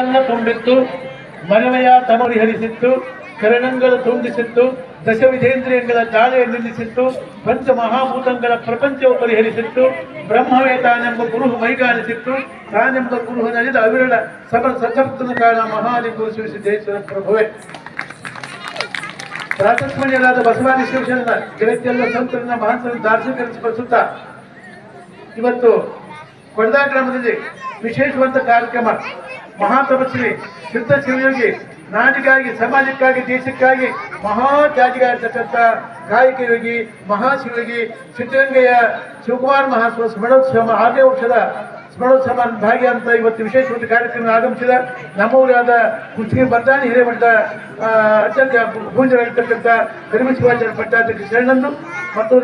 ಎಲ್ಲ ತುಂಬಿತ್ತು, ಮನವಯ ತಮರಿಹರಿಸಿತ್ತು, ಕರಣಗಳು ತುಂಬಿಸಿತ್ತು, ದಶವಿಧೇಂದ್ರಿಯಗಳ ದಾಳಿಯ ನಿಲ್ಲಿಸಿತ್ತು, ಪಂಚ ಮಹಾಭೂತಗಳ ಪ್ರಪಂಚವು ಪರಿಹರಿಸಿತ್ತು, ಬ್ರಹ್ಮವೇ ತಾನೆಂಬ ಗುರುಹು ಮೈಗಾಲಿಸಿತ್ತು, ತಾನೆಂಬ ಗುರುಹು ನಡೆದ ಅವಿರಳ ಸಬಲ ಸಶಕ್ತನ ಕಾರಣ ಮಹಾಲಿಂಗು ಶಿವಸಿದ್ದೇಶ್ವರ ಪ್ರಭುವೇ. ಪ್ರಾತಸ್ಮರಣೀಯರಾದ ಬಸವಾದಿ ಶಿವಶರಣ ಜಗತ್ತೆಲ್ಲ ಸಂತರನ್ನ ಮಹಾಂತರನ್ನ ದಾರ್ಶನಿಕರ ಸ್ಮರಿಸುತ್ತಾ ಇವತ್ತು ಕೊಡದಾ ಗ್ರಾಮದಲ್ಲಿ ವಿಶೇಷವಾದ ಕಾರ್ಯಕ್ರಮ ಮಹಾತಪಸ್ವಿ ಶುದ್ಧ ಶಿವಯೋಗಿ ನಾಡಿಗಾಗಿ ಸಮಾಜಕ್ಕಾಗಿ ದೇಶಕ್ಕಾಗಿ ಮಹಾತ್ಯಾಗಿಯಾಗಿರ್ತಕ್ಕಂಥ ಕಾಯಕ ಯೋಗಿ ಮಹಾಶಿವಯೋಗಿ ಸಿದ್ಧಗಂಗೆಯ ಶಿವಕುಮಾರ ಮಹಾಸ್ವಾಮಿ ಸ್ಮರಣೋತ್ಸವ 6ನೇ ವರ್ಷದ ಸ್ಮರಣೋತ್ಸವ ಭಾಗಿ ಅಂತ ಇವತ್ತು ವಿಶೇಷವಾದ ಕಾರ್ಯಕ್ರಮ ಆಗಮಿಸಿದ ನಮ್ಮೂರಾದ ಕುಷ್ಟಗಿ ಬರ್ದಾನಿ ಹಿರೇಮಠದ ಅತ್ಯಂತ ಪೂಜ್ಯರಾಗಿರ್ತಕ್ಕಂಥ ಕರಿಮ ಶಿವಾಚಾರ್ಯ ಪಟ್ಟಾಧ್ಯಕ್ಷ ಶರಣಂದು ಮತ್ತು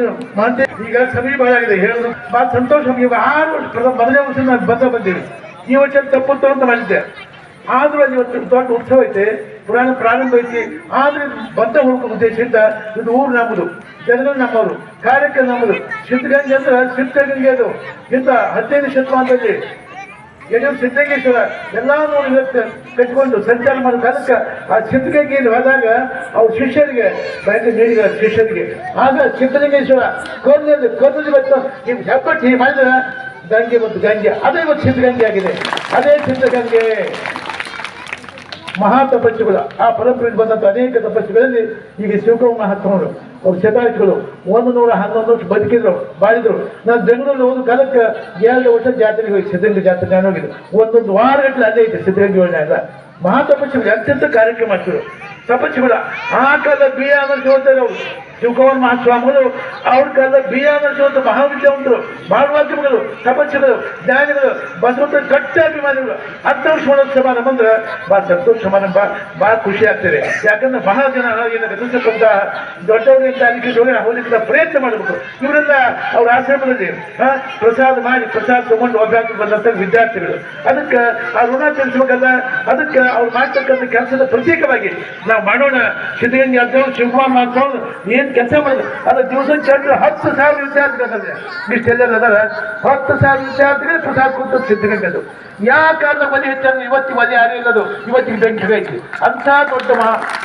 ಈಗ ಸಮಯ ಬಹಳ ಆಗಿದೆ ಹೇಳೋದು ಬಹಳ ಸಂತೋಷ. ಈಗ 6 ವರ್ಷ ಮೊದಲನೇ ವರ್ಷ ನಾನು ಬಂದಿವಿ, ಈ ವರ್ಷ ತಪ್ಪುತ್ತು ಅಂತ ಮಾಡಿದ್ದೆ. ಆದ್ರೂ ಅಲ್ಲಿ ಇವತ್ತು ದೊಡ್ಡ ಉತ್ಸವ ಐತೆ, ಪುರಾಣ ಪ್ರಾರಂಭ ಐತಿ. ಆದ್ರೆ ಬದ್ಧ ಹುಡುಕೋ ಉದ್ದೇಶದಿಂದ ಇದು ಊರು ನಮ್ಮದು, ಜನಗಳು ನಮ್ಮವರು, ಕಾರ್ಯಕ್ರಮ ನಮ್ಮದು. ಸಿದ್ಧಗಂಗೆ ಅಂದ್ರೆ ಸಿದ್ಧಗಂಗೆ ಅದು ಇಂಥ 15ನೇ ಶತಮಾನದಲ್ಲಿ ಯಡಿಯೂರು ಸಿದ್ಧಗಂಗೇಶ್ವರ ಎಲ್ಲ ನೋಡಿ ಇವತ್ತು ಕಟ್ಕೊಂಡು ಸಂಚಾರ ಮಾಡೋ ಕಾಲಕ್ಕೆ ಆ ಸಿದ್ಧಗಂಗೆಯಲ್ಲಿ ಹೋದಾಗ ಅವ್ರ ಶಿಷ್ಯರಿಗೆ ಬಯಲು ನೀಡಿದ ಶಿಷ್ಯರಿಗೆ ಆಗ ಸಿದ್ಧಲಿಂಗೇಶ್ವರ ಕರ್ನೂಲಿ ಬಂತು. ನೀವು ಹೆಬ್ಬಟ್ಟು ಹೀಗೆ ಮಾಡಿದ್ರೆ ಗಂಗೆ ಮತ್ತು ಗಂಗೆ ಅದೇ ಇವತ್ತು ಸಿದ್ಧಗಂಗೆ ಆಗಿದೆ. ಅದೇ ಸಿದ್ಧಗಂಗೆ ಮಹಾತಪಸ್ಸುಗಳು ಆ ಪರಂಪರೆಗೆ ಬಂದಂಥ ಅನೇಕ ತಪಸ್ಸುಗಳಲ್ಲಿ ಈಗ ಶಿವಕುಮಾರ ಮಹಾತ್ಮರು ಅವ್ರ ಶತಾಯುಗಳು 111 ವರ್ಷ ಬದುಕಿದ್ರು, ಬಾಳಿದ್ರು. ನಾನು ಬೆಂಗಳೂರಲ್ಲಿ ಹೋದ ಕಾಲಕ್ಕೆ 2 ವರ್ಷ ಜಾತ್ರೆಗೆ ಹೋಗಿ ಸಿದ್ಧಗಂಗೆ ಜಾತ್ರೆ ನಾನು ಹೋಗಿದ್ದು. 1 ವಾರಗಟ್ಟಲೆ ಅಲ್ಲೇ ಐತೆ ಸಿದ್ಧಗಂಗೆ ಒಳ್ಳೆ ಎಲ್ಲ ಮಹಾತಪಸ್ಸುಗಳು ಅತ್ಯಂತ ಕಾರ್ಯಕ್ರಮ ಮಾಡ್ತಿದ್ರು. ತಪಸ್ಸುಗಳ ಆ ಕಾಲ ಬಿ ಆನರ್ಸೋತಾರೆ ಅವರು ಶಿವಕುಮಾರ ಮಹಾಸ್ವಾಮಿಗಳು, ಅವ್ರ ಕಾಲ ಬಿ ಆನರ್ಸೋತ ಮಹಾವಿದ್ಯಾವಂತರು, ಬಾಳವಾಕ್ಯಗಳು, ತಪಸ್ಸುಗಳು, ಜ್ಞಾನಿಗಳು, ಬಸವಂತ ಗಟ್ಟ ಅಭಿಮಾನಿಗಳು. 10 ವರ್ಷ ಮಾಡೋದು ಸಮಾರಂಭ ಅಂದ್ರೆ ಭಾಳ ಸಂತೋಷ ಸಮಾರಂಭ, ಭಾಳ ಖುಷಿ ಆಗ್ತದೆ. ಯಾಕಂದ್ರೆ ಬಹಳ ಜನ ಎದುರಿಸಕ್ಕಂತ ದೊಡ್ಡವರಿಂದ ಹೋಗ್ಲಿಕ್ಕೆ ಪ್ರಯತ್ನ ಮಾಡಬೇಕು. ಇವರೆಲ್ಲ ಅವ್ರ ಆಶ್ರಮದಲ್ಲಿ ಪ್ರಸಾದ ಮಾಡಿ ಪ್ರಸಾದ ತಗೊಂಡು ಅಭ್ಯಾಸ ಬಂದಂಥ ವಿದ್ಯಾರ್ಥಿಗಳು. ಅದಕ್ಕೆ ಆ ಋಣ ತಿಳಿಸ್ಬೇಕಲ್ಲ, ಅದಕ್ಕೆ ಅವ್ರು ಮಾಡ್ತಕ್ಕಂಥ ಕೆಲಸದ ಪ್ರತ್ಯೇಕವಾಗಿ ನಾವು ಮಾಡೋಣ. ಸಿದ್ಧಗಂಗೆ ಅಂತ ಶಿವಕುಮಾರ್ ಮಾಡ್ಕೊಂಡು ಏನು ಕೆಲಸ ಮಾಡೋದು ಅದು ದಿವಸ ಚಂದ್ರ 10,000 ವಿದ್ಯಾರ್ಥಿಗಳು ಇಷ್ಟೆಲ್ಲ ಅದಾರ. 10,000 ವಿದ್ಯಾರ್ಥಿಗಳು ಪ್ರಸಾದ ಕೊಟ್ಟು ಸಿದ್ಧಗಂಗೆ ಅದು ಯಾಕಾದ್ರೆ ಮನೆ ಹೆಚ್ಚಂದ್ರೆ ಇವತ್ತಿಗೆ ಮನೆ ಯಾರು ಇಲ್ಲದು, ಇವತ್ತಿಗೆ ಬೆಂಕಿ ಐತಿ ಅಂತ ದೊಡ್ಡ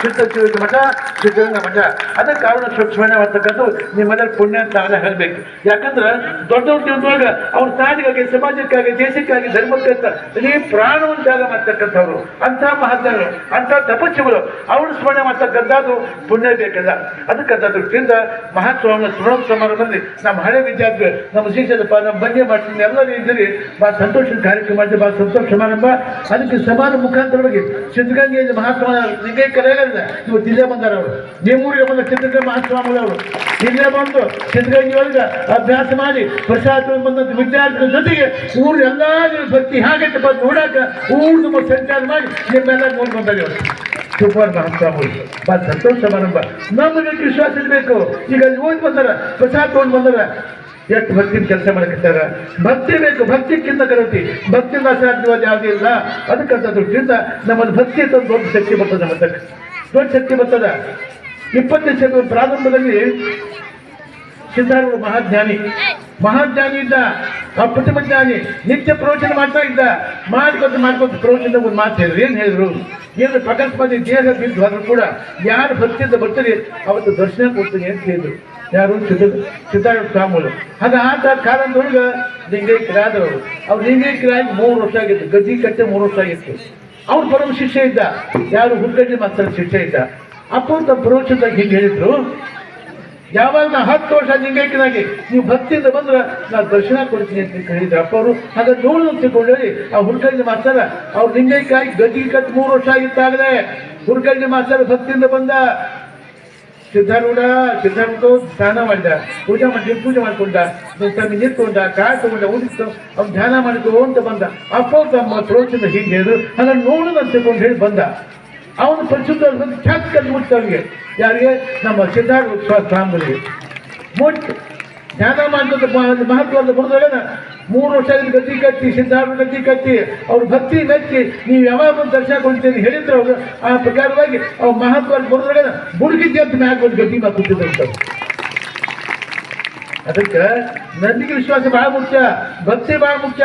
ಸಿದ್ಧ ಮಠ ಸಿದ್ಧಗಂಗಾ ಮಠ. ಅದಕ್ಕೆ ಕಾರಣ ಸ್ವಚ್ಛಮನೆ ಮಾಡ್ತಕ್ಕಂಥ ನಿಮ್ಮಲ್ಲಿ ಪುಣ್ಯ ಅಂತ ನಾವೆಲ್ಲ ಹೇಳಬೇಕು. ಯಾಕಂದ್ರೆ ದೊಡ್ಡವ್ರ ಜೀವನದೊಳಗೆ ಅವ್ರ ನಾಡಿಗಾಗಿ, ಸಮಾಜಕ್ಕಾಗಿ, ದೇಶಕ್ಕಾಗಿ, ಧರ್ಮಕ್ಕಂತ ಇಡೀ ಪ್ರಾಣವನ್ನು ತ್ಯಾಗ ಮಾಡ್ತಕ್ಕಂಥವ್ರು ಅಂಥ ಮಹಾತ್ಮರು, ಅಂಥ ತಪಸ್ಸುಗಳು ಅವ್ರು ಸ್ಮರಣೆ ಮಾಡ್ತಕ್ಕಂಥದ್ದು ಪುಣ್ಯ ಬೇಕಲ್ಲ. ಅದಕ್ಕೆ ದೃಷ್ಟಿಯಿಂದ ಮಹಾಸ್ವಾಮಿ ಸ್ಮರಣ ಸಮಾರಂಭದಲ್ಲಿ ನಮ್ಮ ಹಳೆ ವಿದ್ಯಾರ್ಥಿಗಳು, ನಮ್ಮ ಶಿಕ್ಷಕಪ್ಪ, ನಮ್ಮ ಬಂದೇ ಮಾಡ್ತೀನಿ ಎಲ್ಲ ರೀತಿಯಲ್ಲಿ ಭಾಳ ಸಂತೋಷದ ಕಾರ್ಯಕ್ರಮ ಮಾಡಿದೆ, ಭಾಳ ಸಂತೋಷ ಸಮಾರಂಭ. ಅದಕ್ಕೆ ಸಮಾನ ಮುಖಾಂತರವಾಗಿ ಸಿದ್ಧಗಂಗೆಯಲ್ಲಿ ಮಹಾಸ್ವಾಮಿ ಲಿಂಗೈಕ್ಯರಾಗಲ್ಲ ಇವತ್ತು ಇಲ್ಲೇ ಬಂದಾರ. ಅವರು ನಿಮ್ಮೂರಿಗೆ ಬಂದ ಸಿದ್ಧಗಂಗಾ ಮಹಾಸ್ವಾಮಿಗಳು ಇಲ್ಲೇ ಬಂದು ಸಿದ್ಧಗಂಗೆ ಒಳಗೆ ಅಭ್ಯಾಸ ಮಾಡಿ ಪ್ರಸಾದ ಬಂದಂಥ ವಿದ್ಯಾರ್ಥಿಗಳ ಜೊತೆಗೆ ಊರು ಎಲ್ಲ ಭಕ್ತಿ ಹಾಗೈತೆ ಬಂದು ನೋಡಾಕ ಊರು ತುಂಬ ಸಂಚಾರ ಮಾಡಿ ನಿಮ್ಮೆಲ್ಲ ನೋಡಿ ಬಂದಾಗ ಶಿವಕುಮಾರ ಮಹಾಸ್ವಾಮಿಗಳು ಭಾಳ ಸಂತೋಷ ಸಮಾರಂಭ. ನಮಗೆ ವಿಶ್ವಾಸ ಇರಬೇಕು. ಈಗ ಅಲ್ಲಿ ಓದಿ ಬಂದಾರ, ಪ್ರಸಾದ ತೊಗೊಂಡು ಬಂದಾರ, ಎಷ್ಟು ಭಕ್ತಿನ ಕೆಲಸ ಮಾಡಕ್ಕಿರ್ತಾರ. ಭಕ್ತಿ ಬೇಕು, ಭಕ್ತಿಕ್ಕಿಂತ ಕರತಿ, ಭಕ್ತಿಯಿಂದ ಅಸಾಧ್ಯವಾದ ಯಾವುದೇ ಇಲ್ಲ. ಅದಕ್ಕಂಥ ದೃಷ್ಟಿಯಿಂದ ನಮ್ಮಲ್ಲಿ ಭಕ್ತಿ ಅಂತ ದೊಡ್ಡ ಶಕ್ತಿ ಬರ್ತದೆ, ನಮ್ಮ ದೊಡ್ಡ ಶಕ್ತಿ ಬರ್ತದ. 20ನೇ ಶತಮಾನದ ಪ್ರಾರಂಭದಲ್ಲಿ ಸಿದ್ಧಾರೂಢ ಮಹಾಜ್ಞಾನಿ ಇದ್ದ, ಆ ಪ್ರತಿಮ ಜ್ಞಾನಿ ನಿತ್ಯ ಪ್ರವಚನ ಮಾಡ್ತಾ ಇದ್ದ. ಮಾಡ್ಕೊತ ಪ್ರವಚನ ಒಂದು ಮಾತು ಹೇಳಿದ್ರು. ಏನು ಹೇಳಿದ್ರು? ಏನು ಅಕಸ್ಮಾತ್ ದೇಹ ಬಿದ್ದು ಹೋದ್ರು ಕೂಡ ಯಾರು ಭಕ್ತಿಯಿಂದ ಬರ್ತಾರೆ ಅವತ್ತು ದರ್ಶನ ಕೊಡ್ತೀನಿ ಅಂತ ಹೇಳಿದ್ರು. ಯಾರು? ಸಿದ್ಧಾರೂಢ ಸ್ವಾಮಿಗಳು. ಹಾಗೆ ಆತ ಕಾಲದೊಳಗೆ ಲಿಂಗೈಕ್ಯರಾದವರು. ಅವ್ರು ಲಿಂಗೈಕ್ಯರಾಗಿ 3 ವರ್ಷ ಆಗಿತ್ತು, ಗದ್ದಿ ಕಟ್ಟೆ 3 ವರ್ಷ ಆಗಿತ್ತು. ಅವ್ರು ಪರಮ ಶಿಷ್ಯ ಇದ್ದ, ಯಾರು ಹುಡ್ಗಡ್ಡಿ ಮಾಸ್ತರ ಶಿಷ್ಯ ಇದ್ದ. ಅಪ್ಪ ಪ್ರವಚನದಾಗ ಹಿಂಗೆ ಹೇಳಿದ್ರು, ಯಾವಾಗ ನಾ 10 ವರ್ಷ ಲಿಂಗೈಕ್ಯನಾಗಿ ನೀವು ಭಕ್ತಿಯಿಂದ ಬಂದ್ರೆ ನಾನು ದರ್ಶನ ಕೊಡ್ತೀನಿ ಅಂತ ಹೇಳಿದ್ರು ಅಪ್ಪ ಅವರು. ಹಾಗೆ ನೋಡು ಅಂತ ತಿಳ್ಕೊಂಡು ಹೇಳಿ ಆ ಹುಡ್ಗಡ್ಡಿ ಮಾಸ್ತರ ಅವ್ರು ಲಿಂಗೈಕ್ಯಾಗಿ ಗದ್ದಿ ಕಟ್ಟಿ 3 ವರ್ಷ ಆಗಿತ್ತಾಗಲೇ ಹುಡ್ಗಡ್ಡಿ ಮಾಸ್ತರ ಭಕ್ತಿಯಿಂದ ಬಂದ. ಸಿದ್ಧಾರೂಢ ಸ್ನಾನ ಮಾಡಿದ, ಪೂಜೆ ಮಾಡ್ಕೊಂಡ, ತಮ್ಮ ನಿಂತ್ಕೊಂಡ, ಕಾಯಿ ತಗೊಂಡ, ಉಳಿತು ಅವ್ನು ಧ್ಯಾನ ಮಾಡಿದ್ರು ಅಂತ ಬಂದ. ಅಪ್ಪ ತಮ್ಮ ಪ್ರವಚನ ಹೀಗೆ ಹೇಳಿದ್ರು. ಹಾಗಾಗಿ ನೋಡೋದು ಅಂತ ತಿಳ್ಕೊಂಡು ಹೇಳಿ ಬಂದ. ಅವನು ಪರಿಶುದ್ಧ ಬಂದು ಖ್ಯಾತಿ ಕಲ್ಲು ಮುಟ್ತವ್ರಿಗೆ, ಯಾರಿಗೆ? ನಮ್ಮ ಸಿದ್ಧಾರೂಢ ಸ್ವಾಮಿಗಳಿಗೆ ಮುಟ್ಟು ಧ್ಯಾನ ಮಾಡ್ಕೊಂಡು ಮಹತ್ವದ ಬರೆದೊಳಗ 3 ವರ್ಷ ಗದ್ದಿ ಕಟ್ಟಿ, ಸಿದ್ಧಾರೂಢ ಗದ್ದಿ ಕಟ್ಟಿ ಅವ್ರ ಭಕ್ತಿ ಮೆಚ್ಚಿ ನೀವು ಯಾವಾಗ ಒಂದು ದರ್ಶನ ಕೊಡ್ತೀನಿ ಹೇಳಿದ್ರು ಅವರು. ಆ ಪ್ರಕಾರವಾಗಿ ಅವ್ರ ಮಹತ್ವ ಬರೆದೊಳಗ ಬುಡುಕಿದ್ದೆ ಅಂತ ಮ್ಯಾಗ ಒಂದು ಗದ್ದಿ ಕೂತಿದ್ದಂಥವ್ರು. ಅದಕ್ಕೆ ನಂಬಿಕೆ ವಿಶ್ವಾಸ ಬಹಳ ಮುಖ್ಯ, ಭಕ್ತಿ ಬಹಳ ಮುಖ್ಯ.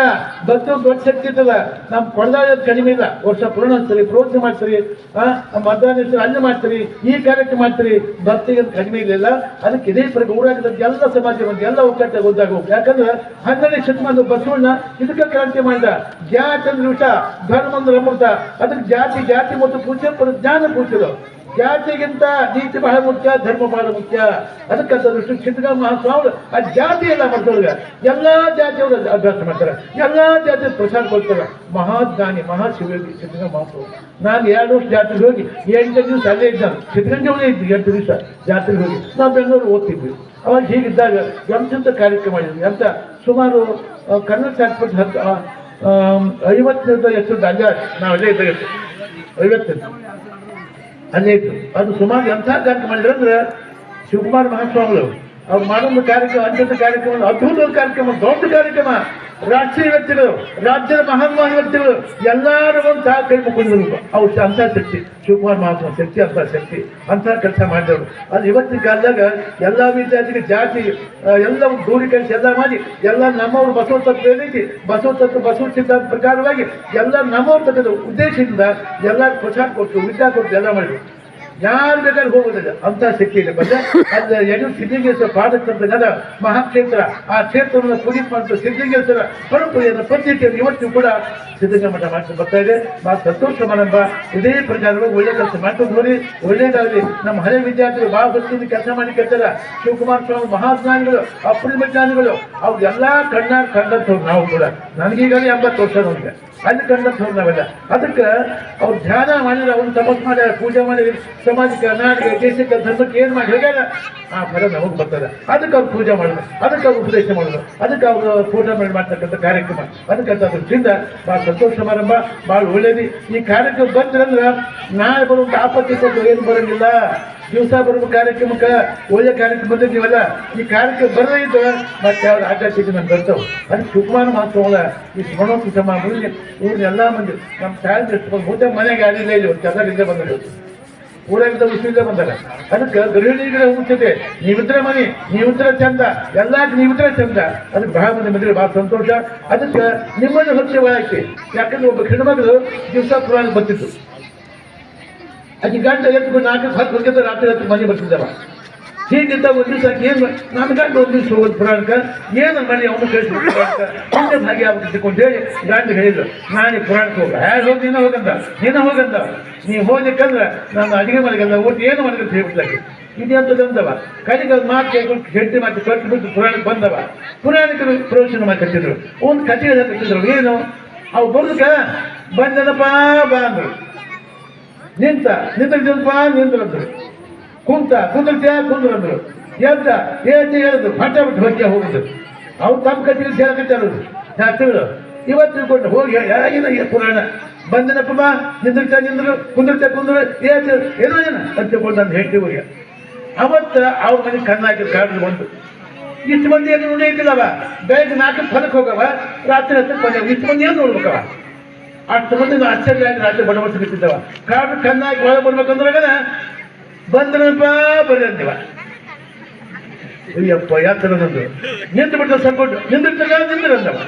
ಭಕ್ತಿ ಒಂದು ದೊಡ್ಡ ಶಕ್ತಿ ಇರ್ತದ. ನಮ್ಮ ಕೊಡದಾಳ ಕಡಿಮೆ ಇಲ್ಲ. ವರ್ಷ ಪೂರ್ಣ ಹಚ್ತೀರಿ, ಪ್ರೋತ್ಸಾಹ ಮಾಡ್ತೀರಿ, ಮತದಾನ ಅಲ್ಲಿ ಮಾಡ್ತೀರಿ, ಈ ಕಾರ್ಯಕ್ರಮ ಮಾಡ್ತೀರಿ, ಭಕ್ತಿಗೆ ಕಡಿಮೆ ಇರಲಿಲ್ಲ. ಅದಕ್ಕೆ ಇದೇ ಪ್ರಕಾರ ಊರಾಗಿದ್ದ ಎಲ್ಲ ಸಮಾಜ ಬಂದು ಎಲ್ಲ ಒಕ್ಕಟ್ಟಾಗಿ ಓದಾಗ ಹೋಗಿ. ಯಾಕಂದ್ರೆ 12ನೇ ಶತಮಾನದ ಬಸವಣ್ಣ ಇದಕ್ಕೆ ಕ್ರಾಂತಿ ಮಾಡಿದ. ಜಾತಿ ಅಂದ್ರೆ ವಿಷ, ಧರ್ಮ ಅಂದ್ರೆ ಅಮೃತ. ಅದಕ್ಕೆ ಜಾತಿ ಮತ್ತು ಪೂಜೆ ಜ್ಞಾನ ಪೂಜಿಸಿದ್ರು. ಜಾತಿಗಿಂತ ನೀತಿ ಬಹಳ ಮುಖ್ಯ, ಧರ್ಮ ಬಹಳ ಮುಖ್ಯ. ಅದಕ್ಕಂತ ಸಿದ್ಧಗಂಗಾ ಮಹಾಸ್ವಾಮಿ ಆ ಜಾತಿ ಎಲ್ಲ ಮಾಡ್ತವ್ರಿಗೆ ಎಲ್ಲಾ ಜಾತಿಯವರು ಅಭ್ಯಾಸ ಮಾಡ್ತಾರೆ, ಎಲ್ಲಾ ಜಾತಿ ಪ್ರಸಾದ ಕೊಡ್ತಾರೆ. ಮಹಾಜ್ಞಾನಿ ಮಹಾಶಿವಯೋಗಿ ಸಿದ್ಧಗಂಗಾ ಮಹಾಸ್ವಾಮಿ. ನಾನು 2 ವರ್ಷ ಜಾತ್ರೆಗೆ ಹೋಗಿ 8 ದಿವಸ ಅಲ್ಲೇ ಇದ್ದಾನೆ. ಸಿದ್ಧಗಂಗೆ ಇದ್ವಿ 8 ದಿವಸ ಜಾತ್ರೆಗೆ ಹೋಗಿ. ನಾವು ಬೆಂಗಳೂರು ಓದ್ತಿದ್ವಿ. ಅವಾಗ ಹೀಗಿದ್ದಾಗ ಎಂಥ ಕಾರ್ಯಕ್ರಮ ಮಾಡಿದ್ವಿ ಅಂತ ಸುಮಾರು ಕನ್ನಡ ಸಾಕ್ಬಿಟ್ಟು 50 ಎಷ್ಟು ಅಲ್ಲ, ನಾವು ಅಲ್ಲೇ ಇದ್ದಾಗ 50 ಅಲ್ಲೇ ಇತ್ತು. ಅದು ಸುಮಾರು ಎಂಥ ಕಾರ್ಯಕ್ರಮ ಮಾಡಿದ್ರು ಅಂದ್ರೆ ಶಿವಕುಮಾರ ಮಹಾಸ್ವಾಮಿಗಳು ಅವ್ರು ಮಾಡೋ ಕಾರ್ಯಕ್ರಮ, ಅಂತ್ಯದ ಕಾರ್ಯಕ್ರಮ, ಅದ್ಭುತವಾದ ಕಾರ್ಯಕ್ರಮ, ದೊಡ್ಡ ಕಾರ್ಯಕ್ರಮ. ರಾಷ್ಟ್ರೀಯ ವ್ಯಕ್ತಿಗಳು, ರಾಜ್ಯದ ಮಹಾನ್ ವ್ಯಕ್ತಿಗಳು ಎಲ್ಲರೂ ಒಂದು ಕೈ ಮುಖಂಡರು. ಅವ್ರು ಅಂಥ ಶಕ್ತಿ ಶಿವಕುಮಾರ ಮಹಾಸ್ವಾಮಿ ಶಕ್ತಿ, ಅಂತ ಶಕ್ತಿ, ಅಂಥ ಕೆಲಸ ಮಾಡಿದವರು. ಅದು ಇವತ್ತಿನ ಕಾಲದಾಗ ಎಲ್ಲ ವಿದ್ಯಾರ್ಥಿಗೆ ಜಾತಿ ಎಲ್ಲ ದೂರೀಕರಿಸಿ ಎಲ್ಲ ಮಾಡಿ ಎಲ್ಲ ನಮ್ಮವರು ಬಸವ ತತ್ವ ಏನೈತಿ, ಬಸವ ತತ್ವ ಬಸವ ಸಿದ್ಧಾಂತ ಪ್ರಕಾರವಾಗಿ ಎಲ್ಲ ನಮ್ಮವ್ರ ತತ್ವದ ಉದ್ದೇಶದಿಂದ ಎಲ್ಲ ಪ್ರಚಾರ ಕೊಟ್ಟು ವಿದ್ಯಾ ಕೊಟ್ಟು ಎಲ್ಲ ಮಾಡಿದ್ರು. ಯಾರು ಬೇಕಾದ್ರೆ ಹೋಗೋದಿಲ್ಲ ಅಂತ ಶಕ್ತಿ ಇದೆ. ಬಂದ್ರೆ ಅದು ಯಡಿಯೂರು ಸಿದ್ಧಲಿಂಗೇಶ್ವರ ಪಾದಕ್ಷೇತ್ರ ಮಹಾಕ್ಷೇತ್ರ. ಆ ಕ್ಷೇತ್ರವನ್ನು ಪೂಜಿತ ಮಾಡಿದ್ರು. ಸಿದ್ಧಲಿಂಗೇಶ್ವರ ಪರಂಪರೆಯನ್ನು ಪದ್ಧತಿಯನ್ನು ಇವತ್ತು ಕೂಡ ಸಿದ್ಧಗಂಗಾ ಮಠ ಮಾಡ್ಕೊಂಡು ಬರ್ತಾ ಇದೆ. ಬಹಳ ಸಂತೋಷ ಸಮಾರಂಭ. ಇದೇ ಪ್ರಕಾರವಾಗಿ ಒಳ್ಳೆ ಕೆಲಸ ಮಾಡ್ಕೊಂಡು ನೋಡಿ, ಒಳ್ಳೇದಾಗಲಿ. ನಮ್ಮ ಹಳೆ ವಿದ್ಯಾರ್ಥಿಗಳು ಬಹಳ ಭಕ್ತಿಯಿಂದ ಕೆಲಸ ಮಾಡಿ ಕೇಳ್ತಾರ. ಶಿವಕುಮಾರ ಸ್ವಾಮಿ ಮಹಾಜ್ಞಾನಿಗಳು, ಅಪೂರ್ವ ಜ್ಞಾನಿಗಳು, ಅವ್ರು ಎಲ್ಲ ಕಂಡಂಥವ್ರು. ನಾವು ಕೂಡ ನನಗೀಗಲೇ 80 ವರ್ಷ ನಮಗೆ ಅಲ್ಲಿ ಕಂಡಂಥವ್ರು ನಾವೆಲ್ಲ. ಅದಕ್ಕೆ ಅವ್ರು ಧ್ಯಾನ ಮಾಡಿದ್ರೆ, ಅವ್ರು ತಪಸ್ ಮಾಡ್ಯಾರ, ಪೂಜೆ ಮಾಡಿ ಸಮಾಜಕ್ಕೆ, ನಾಡಿಗೆ, ದೇಶಕ್ಕೆ, ಧರ್ಮಕ್ಕೆ ಏನು ಮಾಡಿ ಹೇಳ್ಯಾರ ಆ ಫಲ ನಮಗೆ ಬರ್ತದೆ. ಅದಕ್ಕೆ ಅವ್ರು ಪೂಜೆ ಮಾಡಿದ್ರು, ಅದಕ್ಕೆ ಅವ್ರು ಉಪದೇಶ ಮಾಡಿದ್ರು, ಅದಕ್ಕೆ ಅವರು ಪೂಜೆ ಮಾಡಿ ಮಾಡ್ತಕ್ಕಂಥ ಕಾರ್ಯಕ್ರಮ. ಅದಕ್ಕಂತ ಅದರಿಂದ ಭಾಳ ಸಂತೋಷ ಸಮಾರಂಭ, ಭಾಳ ಒಳ್ಳೇದು. ಈ ಕಾರ್ಯಕ್ರಮ ಬಂದ್ರಂದ್ರೆ ನಾಳೆ ಬರುವಂಥ ಆಪತ್ತಿ ಕೊಟ್ಟು ಏನು ಬರೋಂಗಿಲ್ಲ. ದಿವಸ ಬರುವ ಕಾರ್ಯಕ್ರಮಕ್ಕೆ ಒಳ್ಳೆ ಕಾರ್ಯಕ್ರಮ ಬಂದಿದ್ದೀವಲ್ಲ, ಈ ಕಾರ್ಯಕ್ರಮ ಬರದೇ ಇದ್ದರೆ ಮತ್ತೆ ಅವ್ರ ಆಧ್ಯಾತ್ಮಿಕ ನಮ್ಗೆ ಬರ್ತವೆ. ಅದಕ್ಕೆ ಶಿವಕುಮಾರ ಮಹಾಸ್ವಾಮಿಗಳ ಈ ಸ್ಮರಣೋತ್ಸವ ಮುಂದೆ ಊರಿನೆಲ್ಲ ಮಂದಿ ನಮ್ಮ ತಾಯಿ ಮುಂದೆ ಮನೆಗೆ ಯಾರಿಲ್ಲ, ಇಲ್ಲಿ ಒಂದು ಕೆಲಸದಿಂದ ಬಂದರು, ಊರಾಗಿದ್ದ ವಿಷಯದಿಂದ ಬಂದಾಗ. ಅದಕ್ಕೆ ಗೃಹಿಣಿಗಳ ಉಚಿತೆ, ನೀವಿದ್ರೆ ಮನೆ, ನೀವಿದ್ರೆ ಚಂದ, ಎಲ್ಲಾಕೆ ನೀವಿದ್ರೆ ಚಂದ. ಅದಕ್ಕೆ ಬಹಳ ಮಂದಿ ಬಂದಿರಿ, ಭಾಳ ಸಂತೋಷ. ಅದಕ್ಕೆ ನಿಮ್ಮನ್ನು ಹೊಚ್ಚೆ ಒಳಗೆ. ಯಾಕಂದ್ರೆ ಒಬ್ಬ ಹೆಣ್ಮಗಳು ದಿವಸ ಪುರಾಣ ಬರ್ತಿತ್ತು. ಆಕೆ ಗಂಟ ಎತ್ತು 4-10 ಗಂಟೆ ರಾತ್ರಿ 10 ಮನೆ ಬರ್ತಿದ್ದವ. ಹೀಗಿದ್ದ ಒಂದು ದಿವಸ ಏನು ನನ್ನ ಗಂಡ ಒಂದು ದಿವಸ ಹೋಗೋದು ಪುರಾಣಕ್ಕೆ, ಏನು ಮನೆ ಅವನು ಕಳಿಸ್ಬಿಟ್ಟು ಮುಂದೆ ಭಾಗಿ ಆಗ್ಬಿಟ್ಟಿಕೊಂಡು ಹೇಳಿ ಗಂಡ ಹೇಳಿದ್ರು, ನಾನು ಪುರಾಣಕ್ಕೆ ಹೋಗ. ಹೇಗೆ ಹೋಗಿ ನೀನು ಹೋಗಂದ ನೀವು ಹೋಗ್ಲಿಕ್ಕಂದ್ರೆ ನಾನು ಅಡಿಗೆ ಮನೆಗೆಲ್ಲ ಊಟ ಏನು ಮನೆಗೆ ಹೇಳ್ಬಿಟ್ಲಾಗಿ ಇದು ಅಂದವ. ಕಡೆಗೆ ಅದು ಮಾತು ಕೇಳ್ಕೊಂಡು ಗಟ್ಟಿ ಮಾತು ಕಟ್ಟು ಬಿಟ್ಟು ಪುರಾಣಕ್ಕೆ ಬಂದವ. ಪುರಾಣಿಕರು ಪ್ರವಚನ ಮಾತಾಡ್ತಿದ್ರು, ಒಂದು ಕಥೆ ಕಟ್ಟಿದ್ರು. ಏನು ಅವು ಬರ್ದಕ್ಕ ಬಂದನಪ್ಪ ಬಾ ಅಂದರು, ನಿಂತಪ್ಪ ನಿಂದ್ರಂದ್ರು, ಕುಂದ್ರತ್ಯ ಕುಂದ್ರಂದ್ರು, ಎದ್ದ ಹೇಳಿದ್ರು, ಹಠ ಬಿಟ್ಟು ಹೊಕ್ಕೆ ಹೋಗಿದ್ರು. ಅವ್ರು ತಮ್ಮ ಕಟ್ಟಿಗೆ ಹೇಳಕತ್ತರು ಶಾಸ್ತ್ರಿಗಳು. ಇವತ್ತು ತಿಳ್ಕೊಂಡು ಹೋಗಿ ಯಾಗಿನ ಪುರಾಣ ಬಂದನಪ್ಪ ಬಾ, ನಿಂದ್ರು ಕುಂದ್ರು ಏನೋ ಅಂತ ತಿಳ್ಕೊಂಡು ನಾನು ಹೇಳ್ತೀವಿ ಹೋಗಿ. ಅವತ್ತು ಅವ್ರ ಮನೆಗೆ ಕಣ್ಣಾಕಿದ ಕಾಡು ಬಂದು ಇಷ್ಟು ಮಂದಿ ಏನು ನೋಡಿದ್ದಿಲ್ಲವ. ಬೆಳಗ್ಗೆ 4 ಹೊಲಕ್ಕೆ ಹೋಗವ, ರಾತ್ರಿ 10 ಬಂದವ. ಇಷ್ಟು ಮಂದಿ ಏನು ನೋಡ್ಬೇಕವ. ಅಷ್ಟು ಮಂದಿ ಆಶ್ಚರ್ಯ ಆಗಿ ರಾತ್ರಿ ಬಡಬಡ ಸಿಗುತ್ತಿದ್ದವ. ಕಾಡು ಕಣ್ಣಾಗಿ ಒಳಗೆ ಬರ್ಬೇಕಂದ್ರಾಗ ಬಂದ್ರಪ್ಪ ಬರ್ರಿ ಅಂತೀವ. ಅಯ್ಯಪ್ಪ ಯಾತ್ರ ನಂದು ನಿಂತು ಬಿಡ್ತ ಸಂಕೊಂಡು ನಿಂದಿರ್ತಂದವ.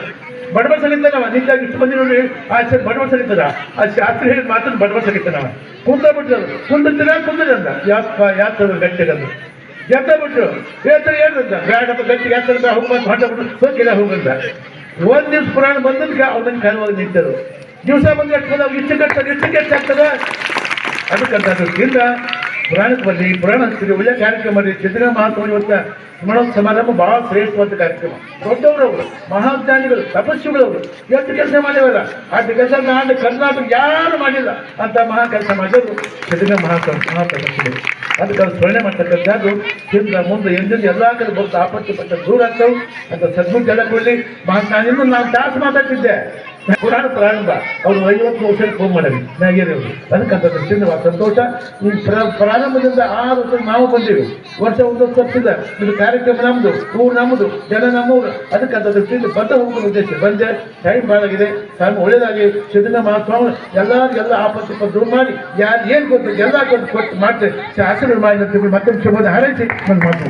ಬಡಬಡ ಸಗಿತಾನವ. ನಿಂತಾಗ ಇಷ್ಟು ಮಂದಿ ನೋಡಿ ಆಶ್ಚರ್ಯ ಬಡಬಡ ಸಗಿತದ. ಆ ಶಾಸ್ತ್ರ ಹೇಳಿದ ಮಾತನ್ನು ಬಡಬಡ ಸಗಿತಾನವ. ಕುಂದಿರ್ತೀರ ಅಂದ. ಯಪ್ಪ ಯಾತ್ರ ಗಟ್ಟಿಗಂದು ಎತ್ತ ಬಿಟ್ರು ಏನಂತ ಬೇಡಪ್ಪ ಗಟ್ಟಿ ಯಾತ್ರ ಹೋಗ್ಬಂದು ಹೊಂಟ ಬಿಟ್ಟು ಹೋಗಿಲ್ಲ ಹೋಗಂತ. ಒಂದ್ ದಿವ್ಸ ಪುರಾಣ ಬಂದಕ್ಕೆ ಅವ್ರನ್ನ ಕಾಲವಾಗಿ ನಿಂತರು. ದಿವಸ ಬಂದು ಎಷ್ಟು ಬಂದ ಎಷ್ಟು ಕೆಟ್ಟಾಗ್ತದ. ಅದಕ್ಕಂತ ಅದರಿಂದ ಪುರಾಣಕ್ಕೆ ಬರಲಿ, ಪುರಾಣ ಹಚ್ಚಿರಿ, ಒಳ್ಳೆ ಕಾರ್ಯಕ್ರಮ ಬರಲಿ. ಸಿದ್ಧಗಂಗಾ ಮಹಾಸ್ವಾಮಿ ಇವತ್ತ ಸ್ಮರಣೋತ್ಸವ ಸಮಾರಂಭ ಬಹಳ ಶ್ರೇಷ್ಠವಾದ ಕಾರ್ಯಕ್ರಮ. ದೊಡ್ಡವರವರು, ಮಹಾಜ್ಞಾನಿಗಳು, ತಪಸ್ವಿಗಳವರು ಎಷ್ಟು ಕೆಲಸ ಮಾಡಿವಲ್ಲ. ಅಷ್ಟು ಕೆಲಸ ನಾನು ಕರ್ನಾಟಕ ಯಾರು ಮಾಡಿಲ್ಲ ಅಂತ ಮಹಾ ಕೆಲಸ ಮಾಡಿದ್ರು ಸಿದ್ಧಗಂಗಾ ಮಹಾತಪಸ್ವಿಗಳು. ಅದಕ್ಕೆ ಅವ್ರು ಸ್ಮರಣೆ ಮಾಡ್ತಕ್ಕಂಥದ್ದು ಹಿಂದೆ ಮುಂದೆ ಎಂದಿಂದ ಎಲ್ಲ ಕಡೆ ಬರುತ್ತೆ. ಆಪತ್ತು ಪಟ್ಟ ದೂರ ಆಗ್ತಾವೆ ಅಂತ ಸದ್ಗುರು ಜಲಕೊಳ್ಳಿ. ಮಹಾಜ್ಞಾನಿಂದ ನಾನು ತಾಸು ಮಾತಾಡ್ತಿದ್ದೆ ಪುರಾಣ ಪ್ರಾರಂಭ. ಅವರು 50 ವರ್ಷಕ್ಕೆ ಫೋನ್ ಮಾಡಿದ್ವಿ ನಾಗೇರಿಯವರು. ಅದಕ್ಕಂತ ದೃಷ್ಟಿಯಿಂದ ಸಂತೋಷ. ಈ ಪ್ರಾರಂಭದಿಂದ 6 ವರ್ಷ ನಾವು ಬಂದೀವಿ. ವರ್ಷ 1 ವರ್ಷ ತಪ್ಪಿದ. ಇದು ಕಾರ್ಯಕ್ರಮ ನಮ್ಮದು, ಊರು ನಮ್ಮದು, ಜನ ನಮ್ಮೂರು. ಅದಕ್ಕಂತ ದೃಷ್ಟಿಯಿಂದ ಬಂದ ಹೋಗುವ ಉದ್ದೇಶ ಬಂದೆ. ಟೈಮ್ ಭಾಳಾಗಿದೆ. ಟೈಮ್ ಒಳ್ಳೇದಾಗಿ ಸಿದ್ಧಗಂಗಾ ಮಹಾಸ್ವಾಮಿ ಎಲ್ಲರಿಗೆಲ್ಲ ಆಪತ್ತು ದೂರ ಮಾಡಿ ಯಾರು ಏನು ಕೊಟ್ಟು ಎಲ್ಲ ಕೊಟ್ಟು ಮಾಡ್ತೇವೆ. ಆಶೀರ್ವಾದ ಮಾಡಿ ಮತ್ತೊಂದು ಶುಭದ ಹಾರೈಸಿ ನನ್ನ ಮಾತು.